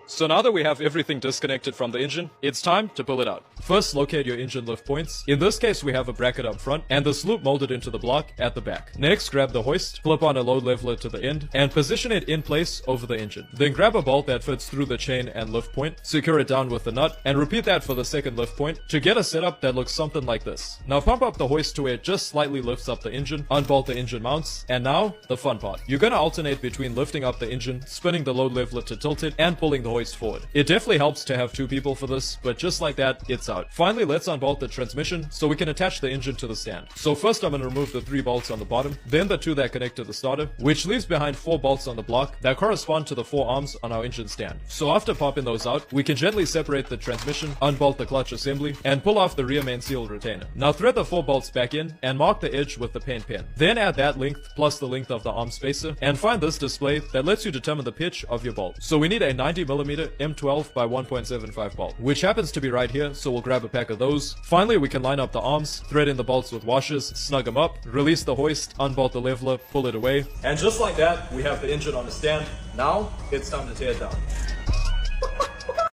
So now that we have everything disconnected from the engine, it's time to pull it out. First, locate your engine lift points. In this case, we have a bracket up front and this loop molded into the block at the back. Next, grab the hoist, flip on a load leveler to the end, and position it in place over the engine. Then grab a bolt that fits through the chain and lift point, secure it down with the nut, and repeat that for the second lift point to get a setup that looks something like this. Now pump up the hoist to where it just slightly lifts up the engine, unbolt the engine mounts, and now, the fun part. You're gonna alternate between lifting up the engine, spinning the load leveler to tilt it, and pulling the hoist forward. It definitely helps to have two people for this, but just like that, it's out. Finally, let's unbolt the transmission so we can attach the engine to the stand. So first I'm gonna remove the 3 bolts on the bottom, then the 2 that connect to the starter, which leaves behind 4 bolts on the block that correspond to the 4 arms on our engine stand. So after popping those out, we can gently separate the transmission, unbolt the clutch assembly, and pull off the rear main seal retainer. Now thread the 4 bolts back in and mark the edge with the paint pen. Then add that length plus the length of the arm spacer and find this display that lets you determine the pitch of your bolt. So we need a 90mm M12 by 1.75 bolt, which happens to be right here, so we'll grab a pack of those. Finally, we can line up the arms, thread in the bolts with washers, snug them up, release the hoist, unbolt the leveler, pull it away, and just like that, we have the engine on the stand. Now, it's time to tear it down.